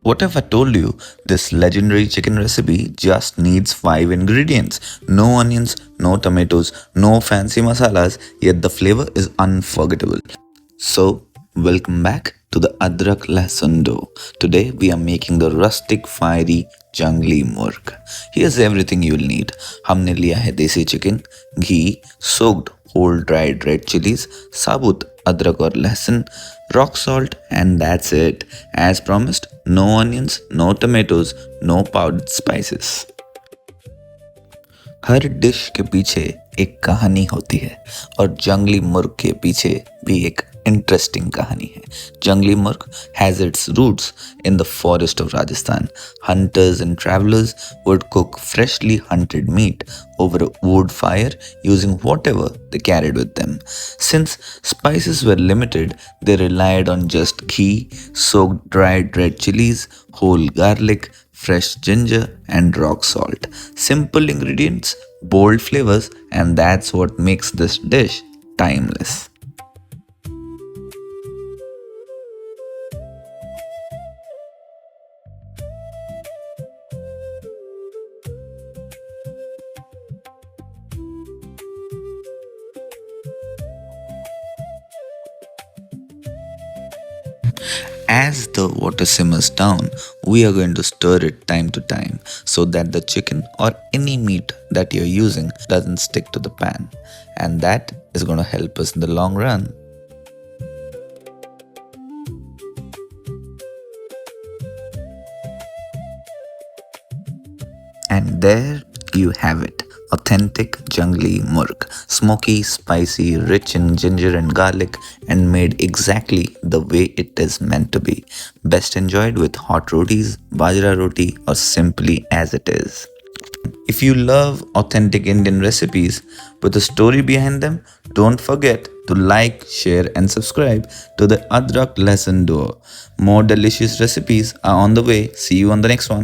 What if I told you this legendary chicken recipe just needs 5 ingredients? No onions, no tomatoes, no fancy masalas, yet the flavor is unforgettable. So, welcome back to the Adrak Lasan dough. Today we are making the rustic fiery Junglee Murg. Here's everything you'll need. हमने लिया है देसी chicken, घी, soaked whole dried red chillies, sabut adrak और लहसुन, rock salt, and that's it. As promised, no onions, no tomatoes, no powdered spices. Her dish के पीछे एक कहानी होती है और जंगली मुर्ग के पीछे भी एक इंटरेस्टिंग कहानी है. जंगली मुर्ग has its roots in the forest of Rajasthan. Hunters and travelers would cook freshly hunted meat over a wood fire using whatever they carried with them. Since spices were limited, they relied on just ghee, soaked dried red chilies, whole garlic, fresh ginger, and rock salt. Simple ingredients, bold flavors, and that's what makes this dish timeless. As the water simmers down, we are going to stir it time to time so that the chicken or any meat that you're using doesn't stick to the pan. And that is going to help us in the long run. And there you have it. Authentic Junglee Murg. Smoky, spicy, rich in ginger and garlic, and made exactly the way it is meant to be. Best enjoyed with hot rotis, bajra roti, or simply as it is. If you love authentic Indian recipes with a story behind them, don't forget to like, share, and subscribe to the Adrak Lesson Duo. More delicious recipes are on the way. See you on the next one.